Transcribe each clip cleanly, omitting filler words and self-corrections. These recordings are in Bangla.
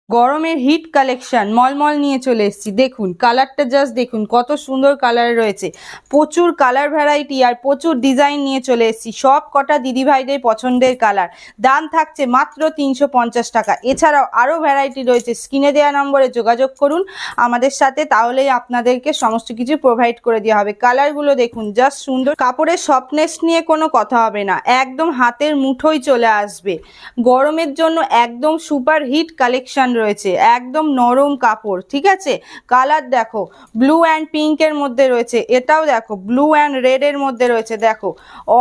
গরমের হিট কালেকশন মলমল নিয়ে চলে এসেছি। দেখুন কালারটা, জাস্ট দেখুন কত সুন্দর কালার রয়েছে। প্রচুর কালার ভ্যারাইটি আর প্রচুর ডিজাইন নিয়ে চলে এসেছি। সব কটা দিদিভাইদের পছন্দের কালার। দাম থাকছে মাত্র 350 টাকা। এছাড়াও আরও ভ্যারাইটি রয়েছে। স্ক্রিনে দেওয়া নম্বরে যোগাযোগ করুন আমাদের সাথে, তাহলেই আপনাদেরকে সমস্ত কিছু প্রোভাইড করে দেওয়া হবে। কালারগুলো দেখুন, জাস্ট সুন্দর। কাপড়ের সফটনেস নিয়ে কোনো কথা হবে না, একদম হাতের মুঠোয় চলে আসবে। গরমের জন্য একদম সুপার হিট কালেকশন রয়েছে, একদম নরম কাপড়। ঠিক আছে, কালার দেখো, ব্লু অ্যান্ড পিঙ্কের মধ্যে রয়েছে, এটাও দেখো ব্লু অ্যান্ড রেড এর মধ্যে রয়েছে। দেখো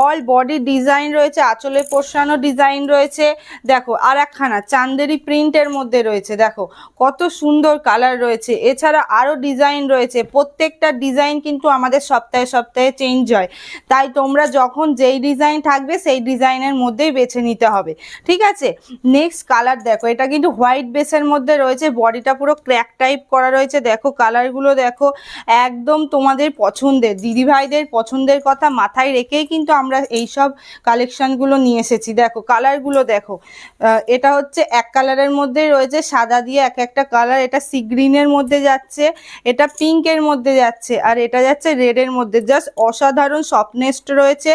অল বডি ডিজাইন রয়েছে, আঁচলের পোর্শনও ডিজাইন রয়েছে। দেখো আর একখানা চান্দেরি প্রিন্টের মধ্যে রয়েছে, দেখো কত সুন্দর কালার রয়েছে। এছাড়া আরও ডিজাইন রয়েছে, প্রত্যেকটা ডিজাইন কিন্তু আমাদের সপ্তাহে সপ্তাহে চেঞ্জ হয়, তাই তোমরা যখন যেই ডিজাইন থাকবে সেই ডিজাইনের মধ্যেই বেছে নিতে হবে। ঠিক আছে, নেক্সট কালার দেখো, এটা কিন্তু হোয়াইট বেসের মধ্যে রয়েছে, বডিটা পুরো ক্র্যাক টাইপ করা রয়েছে। দেখো কালারগুলো দেখো, একদম তোমাদের পছন্দের, দিদিভাইদের পছন্দের কথা মাথায় রেখেই কিন্তু আমরা এইসব কালেকশনগুলো নিয়ে এসেছি। দেখো কালারগুলো দেখো, এটা হচ্ছে এক কালারের মধ্যে রয়েছে, সাদা দিয়ে এক একটা কালার। এটা সি গ্রিনের মধ্যে যাচ্ছে, এটা পিঙ্কের মধ্যে যাচ্ছে, আর এটা যাচ্ছে রেডের মধ্যে। জাস্ট অসাধারণ সফটনেস রয়েছে।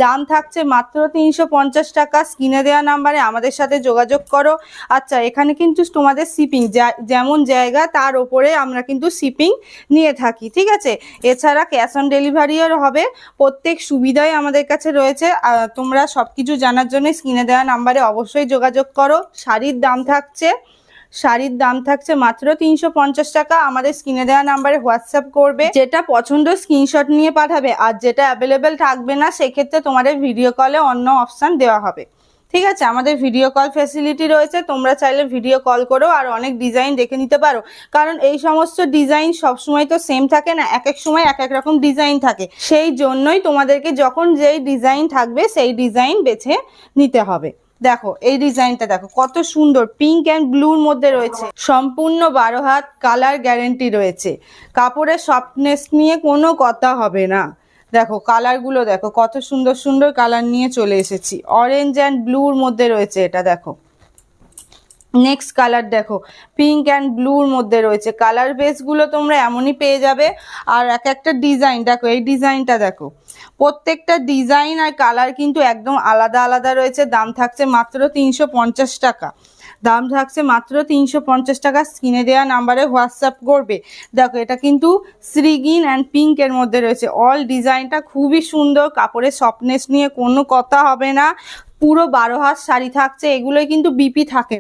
দাম থাকছে মাত্র 350 টাকা। স্ক্রিনে দেওয়া নাম্বারে আমাদের সাথে যোগাযোগ করো। আচ্ছা, এখানে কিন্তু তোমাদের শিপিং যেমন জায়গা তার ওপরে আমরা কিন্তু শিপিং নিয়ে থাকি। ঠিক আছে, এছাড়া ক্যাশ অন ডেলিভারিও হবে। প্রত্যেক সুবিধাই আমাদের কাছে রয়েছে। তোমরা সব কিছু জানার জন্য স্ক্রিনে দেওয়া নাম্বারে অবশ্যই যোগাযোগ করো। শাড়ির দাম থাকছে মাত্র 350 টাকা। আমাদের স্ক্রিনে দেওয়া নাম্বারে হোয়াটসঅ্যাপ করবে, যেটা পছন্দ স্ক্রিনশট নিয়ে পাঠাবে, আর যেটা অ্যাভেলেবেল থাকবে না সেক্ষেত্রে তোমাদের ভিডিও কলে অন্য অপশান দেওয়া হবে। ঠিক আছে, আমাদের ভিডিও কল ফ্যাসিলিটি রয়েছে, তোমরা চাইলে ভিডিও কল করো আর অনেক ডিজাইন দেখে নিতে পারো। কারণ এই সমস্ত ডিজাইন সবসময় তো সেম থাকে না, এক এক সময় এক এক রকম ডিজাইন থাকে। সেই জন্যই তোমাদেরকে যখন যেই ডিজাইন থাকবে সেই ডিজাইন বেছে নিতে হবে। দেখো এই ডিজাইনটা দেখো কত সুন্দর, পিঙ্ক অ্যান্ড ব্লুর মধ্যে রয়েছে। সম্পূর্ণ 12 হাত, কালার গ্যারেন্টি রয়েছে। কাপড়ের সফটনেস নিয়ে কোনো কথা হবে না। দেখো কালারগুলো দেখো, কত সুন্দর সুন্দর কালার নিয়ে চলে এসেছি। অরেঞ্জ অ্যান্ড ব্লুর মধ্যে রয়েছে এটা, দেখো নেক্সট কালার দেখো, পিঙ্ক অ্যান্ড ব্লুর মধ্যে রয়েছে। কালার বেসগুলো তোমরা এমনই পেয়ে যাবে। আর এক একটা ডিজাইন দেখো, এই ডিজাইনটা দেখো, প্রত্যেকটা ডিজাইন আর কালার কিন্তু একদম আলাদা আলাদা রয়েছে। দাম থাকছে মাত্র 350 টাকা। দাম থাকছে মাত্র 350 টাকা। স্ক্রিনে দেওয়া নাম্বারে হোয়াটসঅ্যাপ করবে। দেখো এটা কিন্তু শ্রীগিন অ্যান্ড পিঙ্কের মধ্যে রয়েছে। অল ডিজাইনটা খুবই সুন্দর, কাপড়ের সফটনেস নিয়ে কোনো কথা হবে না। পুরো 12 হাত শাড়ি থাকছে, এগুলোই কিন্তু বিপি থাকে।